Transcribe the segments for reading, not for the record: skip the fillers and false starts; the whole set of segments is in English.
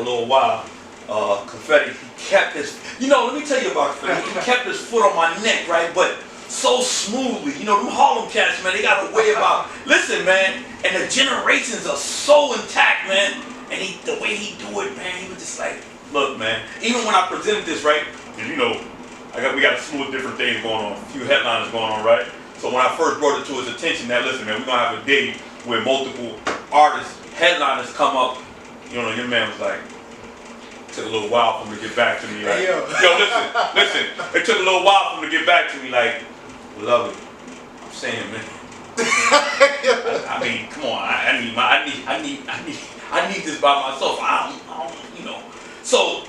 little while, Conphetti, he kept his, let me tell you about Conphetti. He kept his foot on my neck, right? But so smoothly. Them Harlem cats, man, they got a way about, listen, man, and the generations are so intact, man. And the way he do it, man, he was just like, look, man, even when I presented this, right, because we got a slew of different things going on, a few headliners going on, right? So when I first brought it to his attention that, listen, man, we're going to have a day where multiple artists, headliners come up, your man was like, it took a little while for him to get back to me. Like, yo, listen, it took a little while for him to get back to me, like, beloved, I'm saying, man. I mean, come on, I need this by myself. I don't. So,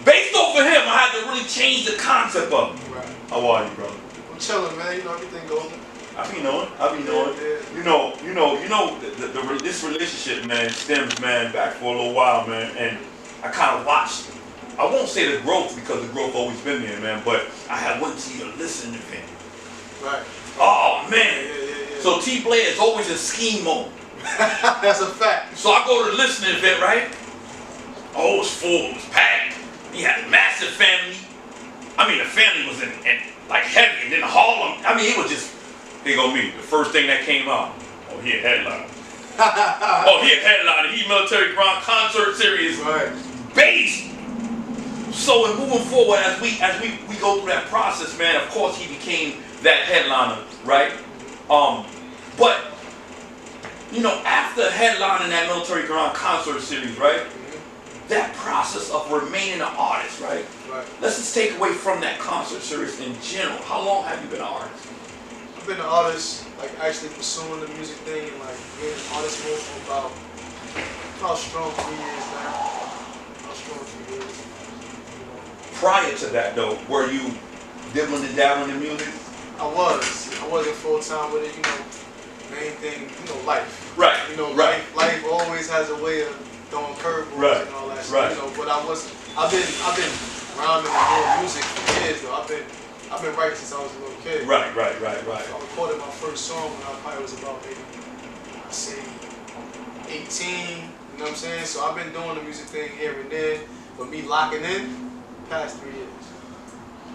based off of him, I had to really change the concept of it. Right. How are you, brother? I'm chilling, man. Everything golden. I be knowing. Yeah. This relationship, man, stems, man, back for a little while, man, and I kind of watched. I won't say the growth because the growth always been there, man, but I went to your listening event. Right. Oh man. Yeah. So T Blair is always in scheme mode. That's a fact. So I go to the listening event, right? Oh, it was full, it was packed. He had a massive family. I mean, the family was in like heavy, and then Harlem. I mean, it was just, here go me. The first thing that came out, oh, he a headliner. He a headliner. He military ground concert series. Right. Based. So in moving forward, as we go through that process, man, of course he became that headliner, right? But after headlining that military ground concert series, right? That process of remaining an artist, right? Right. Let's just take away from that concert series in general. How long have you been an artist? I've been an artist, like actually pursuing the music thing and like being an artist mode for about strong 3 years now. About strong 3 years. Prior to that though, were you dibbling and dabbling in music? I wasn't full time with it, main thing, life. Right. Right. Life always has a way of throwing curveballs and all that stuff. But I've been rhyming and doing music for years though. I've been writing since I was a little kid. Right. I recorded my first song when I probably was about maybe, I'd say 18, you know what I'm saying? So I've been doing the music thing here and there, but me locking in, past 3 years.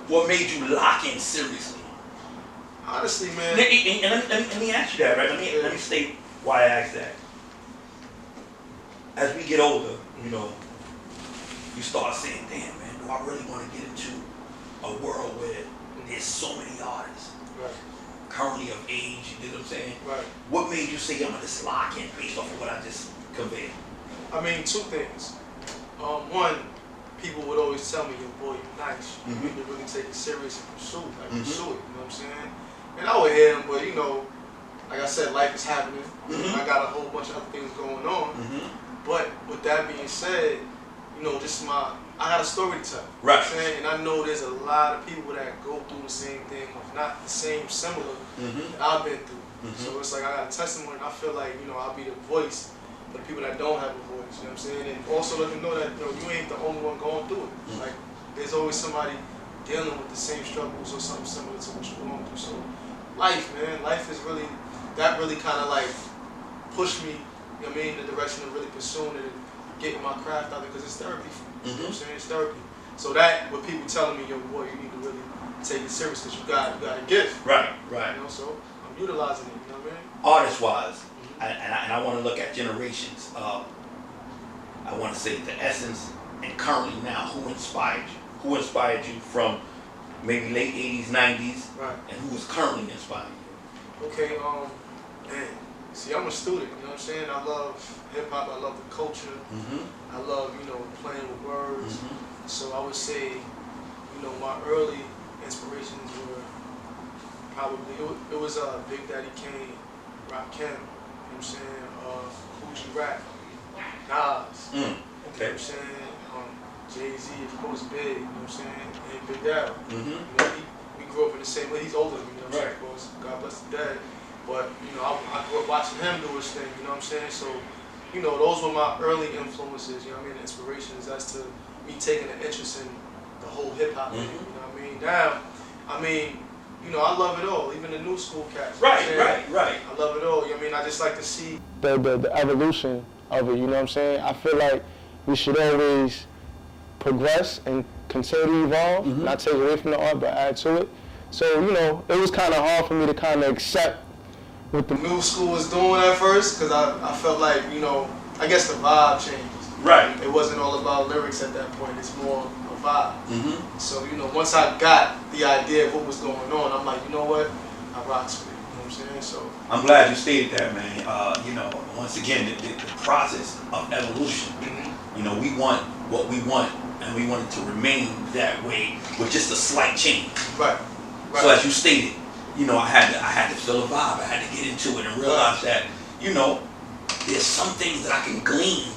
What made you lock in seriously? Honestly, man. And let me ask you that, right? Let me state why I asked that. As we get older, you start saying, damn, man, do I really want to get into a world where there's so many artists currently of age, you know what I'm saying? Right. What made you say, I'm going to just lock in based off of what I just conveyed? I mean, two things. One, people would always tell me, yo, boy, you're nice. You need to really take it serious and pursue it, you know what I'm saying? And I would hear them, but like I said, life is happening. I got a whole bunch of other things going on. But with that being said, I got a story to tell. Right. You know what I'm saying? And I know there's a lot of people that go through the same thing, if not the same, similar that I've been through. So it's like I got a testimony, and I feel like, I'll be the voice for the people that don't have a voice, you know what I'm saying? And also let them know that, you ain't the only one going through it. Like, there's always somebody dealing with the same struggles or something similar to what you're going through. So life, man, life is really, that really kind of like pushed me, in the direction of really pursuing it and getting my craft out there, because it's therapy for me. You know what I'm saying? It's therapy. So that, with people telling me, yo, boy, you need to really take it serious because you got a gift. Right. So I'm utilizing it, you know what I mean? Artist-wise, and I want to look at generations. I want to say the essence and currently now, who inspired you? Who inspired you from maybe late 80s, 90s, and who is currently inspiring you? Okay, man. See, I'm a student, you know what I'm saying? I love hip-hop, I love the culture. I love, playing with words. So I would say, my early inspirations were probably, it was Big Daddy Kane, Rakim, you know what I'm saying? Coogee Rap, Nas, you know what I'm saying? Jay-Z, of course, Big, you know what I'm saying? And Big Daddy. We grew up in the same way. He's older than me, you know what I'm saying? Of course, God bless the dad. But, I grew up watching him do his thing, you know what I'm saying? So, those were my early influences, inspirations as to me taking an interest in the whole hip-hop thing, you know what I mean? Now, I love it all, even the new school cats. Right. I love it all, I just like to see the evolution of it, you know what I'm saying? I feel like we should always progress and continue to evolve, not take away from the art, but add to it. So, you know, it was kind of hard for me to kind of accept what the new school was doing at first, because I felt like, you know, I guess the vibe changed. Right. It wasn't all about lyrics at that point. It's more a vibe. So, you know, once I got the idea of what was going on, I'm like, you know what? I rocks with it. You know what I'm saying? So I'm glad you stated that, man. You know, once again, the process of evolution. You know, we want what we want, and we want it to remain that way with just a slight change. Right. So as you stated, you know, I had to feel a vibe. I had to get into it and realize that, you know, there's some things that I can glean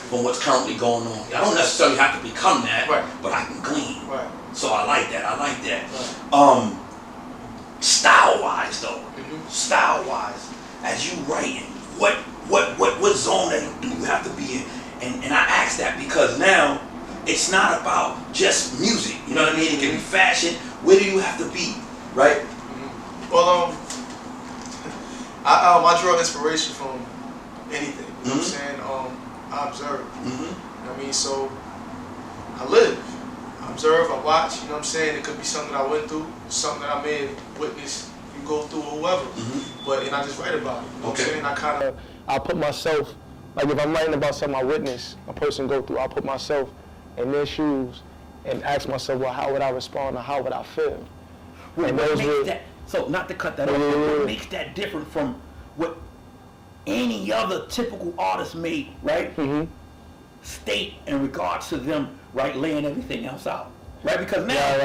from what's currently going on. I don't necessarily have to become that, but I can glean. Right. So I like that. I like that. Right. Style-wise, though, style-wise, as you writing, what zone that do you have to be in? And I ask that because now it's not about just music. You know what I mean? It can be fashion. Where do you have to be, right? Well, I draw inspiration from anything. You know what I'm saying? I observe. You know what I mean? So I live. I observe, I watch, you know what I'm saying? It could be something I went through, something that I may have witnessed you go through or whoever. And I just write about it. You know what I'm saying? I kind of... I'll put myself, like if I'm writing about something I witnessed a person go through, I'll put myself in their shoes and ask myself, well, how would I respond or how would I feel? And what makes that, so not to cut that off, but what makes that different from what any other typical artist made, right? State in regards to them, right, laying everything else out, right? Because now,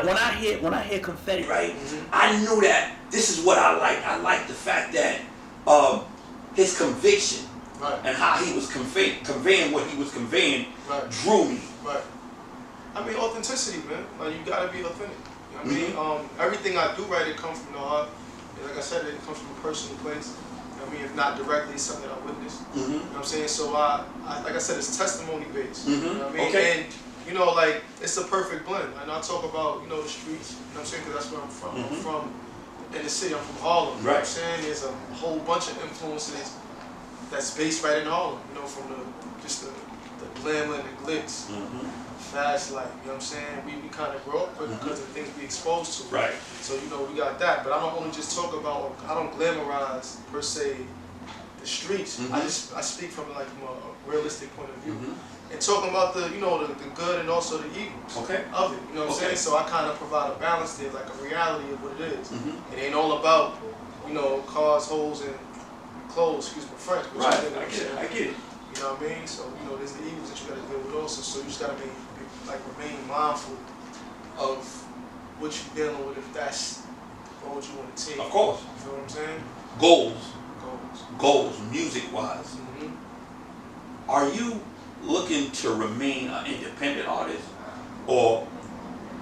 when I hear Conphetti, right, I knew that this is what I like. I like the fact that his conviction and how he was conveying what he was conveying drew me. Right. I mean, authenticity, man. Like, you gotta be authentic. You know what I mean? Everything I do, right, it comes from the heart. And like I said, it comes from a personal place. I mean, if not directly, it's something I witnessed. You know what I'm saying? So I like I said, it's testimony based. You know what I mean? And you know, like, it's a perfect blend. And I talk about, you know, the streets. You know what I'm saying? Because that's where I'm from. I'm from in the city. I'm from Harlem. You know what I'm saying? There's a whole bunch of influences that's based right in Harlem. You know, from the glamour and the glitz. Fast life, you know what I'm saying? We kind of grow up with because of things we exposed to. Right. So, you know, we got that. But I don't only just talk about, I don't glamorize, per se, the streets. I speak from like from a realistic point of view. And talking about the, you know, the good and also the evils of it. You know what I'm saying? So I kind of provide a balance there, like a reality of what it is. It ain't all about, you know, cars, hoes, and clothes, excuse my French. But I get it. You know what I mean? So, you know, there's the evils that you got to deal with also. So you just got to remain mindful of what you're dealing with if that's the road you want to take. Of course. You feel what I'm saying? Goals, music-wise. Are you looking to remain an independent artist or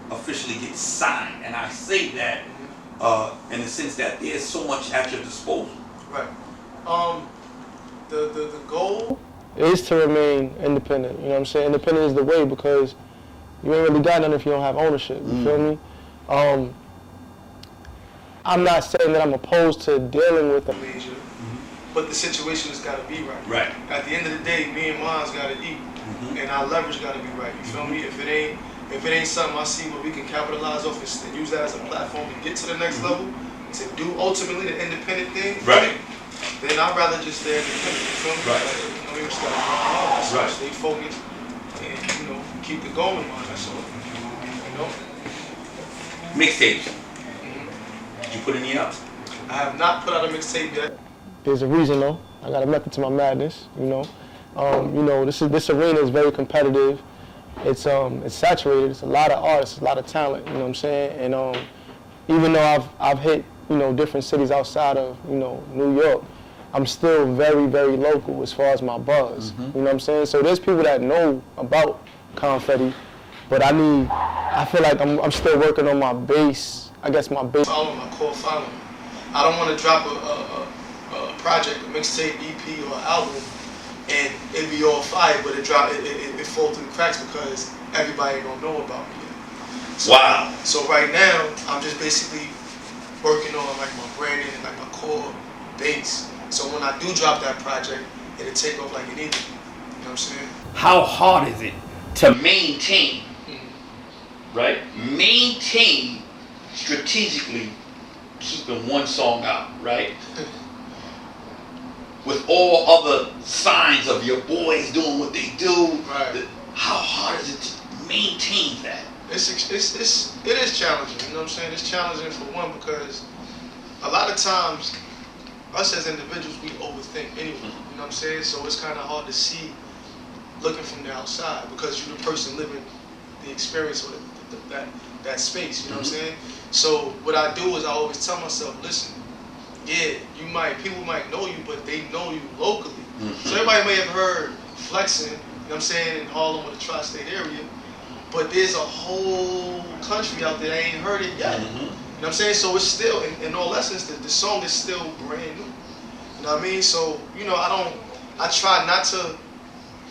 officially get signed? And I say that in the sense that there's so much at your disposal. Right. The goal is to remain independent. You know what I'm saying? Independent is the way because you ain't really got nothing if you don't have ownership. You feel me? I'm not saying that I'm opposed to dealing with a major, but the situation has got to be right. Right. At the end of the day, me and mine's got to eat, and our leverage got to be right. You feel me? If it ain't something I see where we can capitalize off and use that as a platform to get to the next level, to do ultimately the independent thing, then I'd rather just stay independent. You feel me? Right. You know, we just got to run hard, stay focused, and you know, keep the goal in mind. That's all. You know. Mixtapes. Did you put any out? I have not put out a mixtape yet. There's a reason though. I got a method to my madness. You know, this arena is very competitive. It's saturated. It's a lot of artists, a lot of talent. You know what I'm saying? And even though I've hit, you know, different cities outside of, you know, New York, I'm still very, very local as far as my buzz. You know what I'm saying? So there's people that know about Conphetti, but I feel like I'm still working on my base. I guess my base. Follow my core following. I don't want to drop a project, a mixtape, EP, or album, and it be all fire, but it fall through the cracks because everybody ain't gonna know about me yet. So, wow. So right now, I'm just basically working on like my branding and like my core base. So when I do drop that project, it'll take off like an eagle. know what I'm saying? How hard is it to maintain, right? Maintain strategically keeping one song out, right? With all other signs of your boys doing what they do. Right. How hard is it to maintain that? It is challenging, you know what I'm saying? It's challenging for one because a lot of times us as individuals, we overthink anyway, you know what I'm saying? So it's kind of hard to see looking from the outside because you're the person living the experience or that space, you know what I'm saying? So what I do is I always tell myself, listen, yeah, people might know you, but they know you locally. So everybody may have heard flexing, you know what I'm saying, in Harlem or the tri-state area, but there's a whole country out there that ain't heard it yet. You know what I'm saying? So it's still, in all essence, the song is still brand new. You know what I mean? So, you know, I try not to,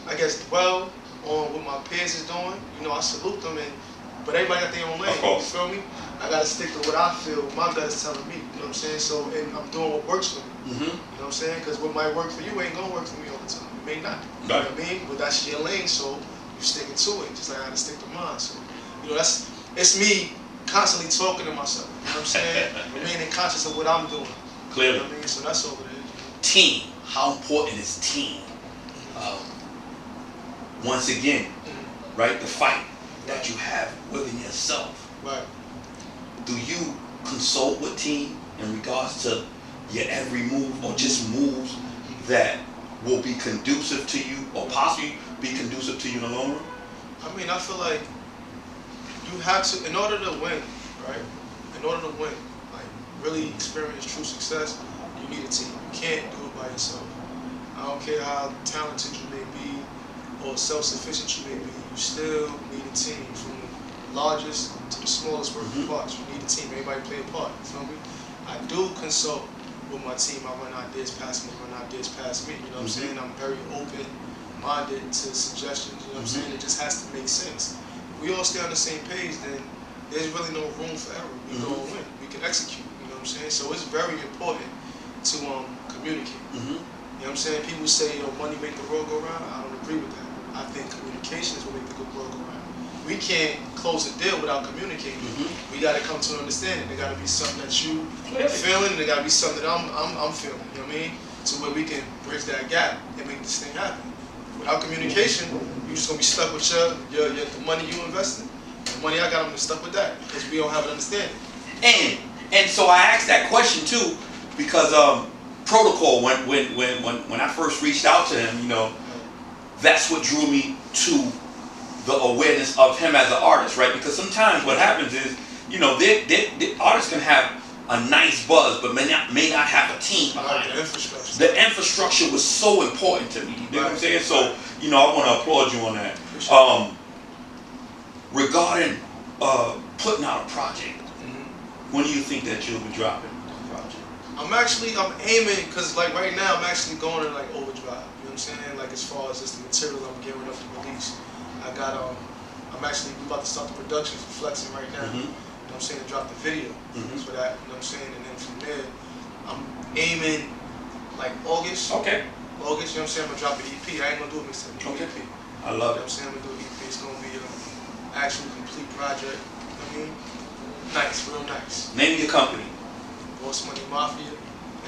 I guess, dwell on what my peers is doing. You know, I salute them, but everybody got their own lane. You feel me? I gotta stick to what I feel, my gut is telling me. You know what I'm saying? So, and I'm doing what works for me. You know what I'm saying? Because what might work for you ain't gonna work for me all the time. It may not. You know what I mean? But that's your lane, so you sticking to it. Just like I gotta stick to mine. So, you know, it's me constantly talking to myself. You know what I'm saying? Remaining conscious of what I'm doing. Clearly. You know what I mean? So that's all it is. Team. How important is team? Once again, right, the fight that you have within yourself. Right. Do you consult with team in regards to your every move or just moves that will be conducive to you or possibly be conducive to you in the long run? I mean, I feel like you have to, in order to win, right? In order to win, like really experience true success, you need a team. You can't do it by yourself. I don't care how talented you may be or self-sufficient you may be, you still need a team. From the largest to the smallest working parts, you need a team. Everybody play a part, you feel me? I do consult with my team. I run ideas past me, run ideas past me, you know what I'm saying? I'm very open-minded to suggestions, you know what I'm saying? It just has to make sense. If we all stay on the same page, then there's really no room for error. We go win. We can execute, you know what I'm saying? So it's very important to communicate. You know what I'm saying? People say, money make the world go round. I don't agree with that. I think communication is what makes the world go round. We can't close a deal without communicating. We got to come to an understanding. There got to be something that you feeling, and there got to be something that I'm feeling. You know what I mean? To where we can bridge that gap and make this thing happen. Without communication, you're just gonna be stuck with the money you invested. The money I got, I'm stuck with that because we don't have an understanding. And so I asked that question too because Protocol when I first reached out to him, you know, that's what drew me to the awareness of him as an artist, right? Because sometimes what happens is, you know, the artists can have a nice buzz, but may not have a team behind them. The infrastructure was so important to me. You know what I'm saying? So, you know, I want to applaud you on that. Regarding putting out a project, when do you think that you'll be dropping a project? I'm aiming, because like right now I'm actually going in like overdrive. You know what I'm saying? Like as far as just the material I'm getting enough to release. I got I'm actually about to start the production for Flexing right now. You know what I'm saying? To drop the video for that. You know what I'm saying? And then from there, I'm aiming like August. Okay. August, you know what I'm saying? I'm gonna drop an EP. I ain't gonna do a mixtape. I'm gonna do an EP. I love it. You know what I'm saying? I'm gonna do an EP. It's gonna be an actual complete project. You know what I mean? Nice, real nice. Name your company. Boss Money Mafia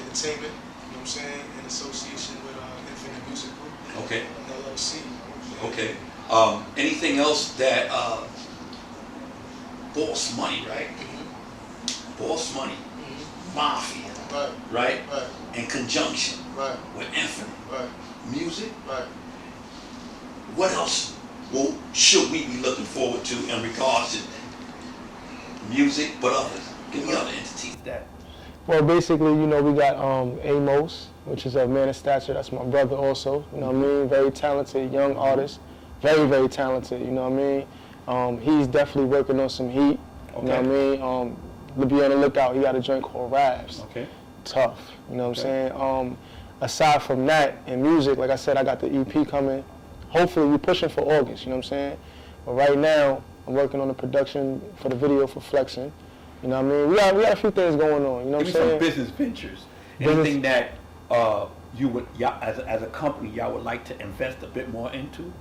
Entertainment. You know what I'm saying? In association with Infinite Music Group. Okay. LLC. Okay. Anything else that Boss Money, right? Boss Money, Mafia, right? In conjunction with Infinite Music. What else should we be looking forward to in regards to music, but others? Give me other entities that. Well, basically, you know, we got Amos, which is a man of stature. That's my brother also. You know what I mean? Very talented, young artist. Very, very talented, you know what I mean? He's definitely working on some heat, you know what I mean? To be on the lookout, he got a joint called Raps. Tough, you know what I'm saying? Aside from that, in music, like I said, I got the EP coming. Hopefully, we're pushing for August, you know what I'm saying? But right now, I'm working on the production for the video for Flexing. You know what I mean? We got a few things going on, you know what I'm saying? Some business ventures. Anything that you would, y'all, as a company, y'all would like to invest a bit more into?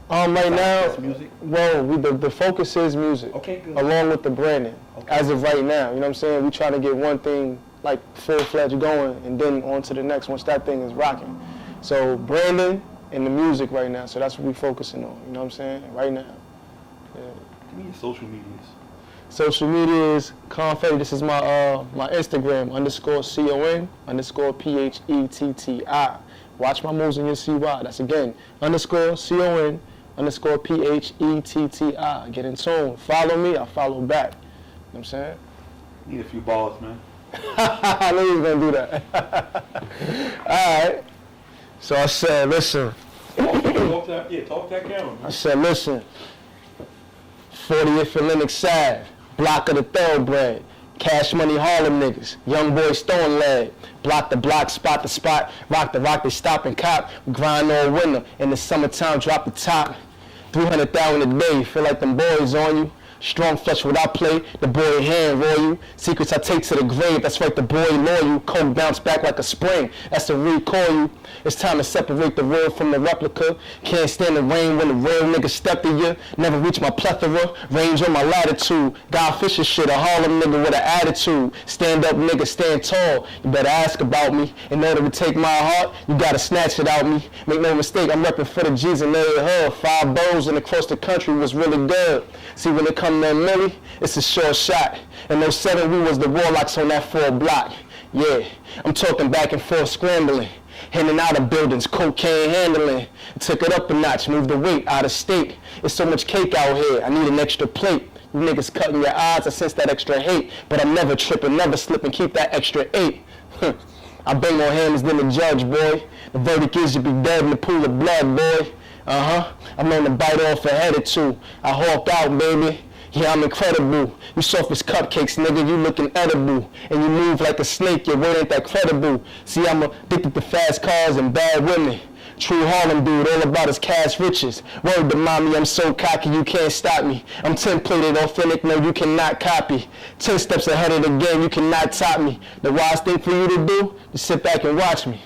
Right now, Just music? well, the focus is music. Okay, good. Along with the branding. Okay. As of right now, you know what I'm saying? We try to get one thing like full-fledged going and then on to the next once that thing is rocking. So branding and the music right now. So that's what we're focusing on, you know what I'm saying? Right now. Yeah. Give me your social medias. Social media is Conphetti. This is my my Instagram, _CON_PHETTI. Watch my moves and you'll see why. That's again, _CON_PHETTI. Get in tune. Follow me, I follow back. You know what I'm saying? Need a few balls, man. I knew you was going to do that. All right. So I said, listen. Talk to that camera, man. I said, listen. 40th and Lennox Ave, block of the thoroughbred. Cash Money Harlem niggas, young boy stone leg. Block the block, spot the spot, rock the rock, they stop and cop. Grind all winter, in the summertime drop the top. 300,000 a day, feel like them boys on you. Strong flush what I play, the boy hand roll you. Secrets I take to the grave, that's right, the boy loyal. Coke bounce back like a spring, that's to recall you. It's time to separate the real from the replica. Can't stand the rain when the real nigga step to you. Never reach my plethora, range on my latitude. God Fisher shit, a Harlem nigga with an attitude. Stand up nigga, stand tall. You better ask about me. In order to take my heart, you gotta snatch it out me. Make no mistake, I'm repping for the G's and they hood. 5 bows and across the country was really good. See when it come to Millie, it's a short shot. In 07, we was the warlocks on that 4 block. Yeah, I'm talking back and forth scrambling. In and out of buildings, cocaine handling. Took it up a notch, moved the weight out of state. It's so much cake out here, I need an extra plate. You niggas cutting your odds, I sense that extra hate. But I'm never tripping, never slipping, keep that extra 8. I bang on hammers than the judge, boy. The verdict is you be dead in the pool of blood, boy. I'm known to bite off a head or two. I hawk out, baby. Yeah, I'm incredible. You soft as cupcakes, nigga, you looking edible. And you move like a snake, your word ain't that credible. See, I'm addicted to fast cars and bad women. True Harlem dude, all about his cash riches. Word to mommy, I'm so cocky, you can't stop me. I'm templated, authentic, no, you cannot copy. 10 steps ahead of the game, you cannot top me. The wise thing for you to do is sit back and watch me.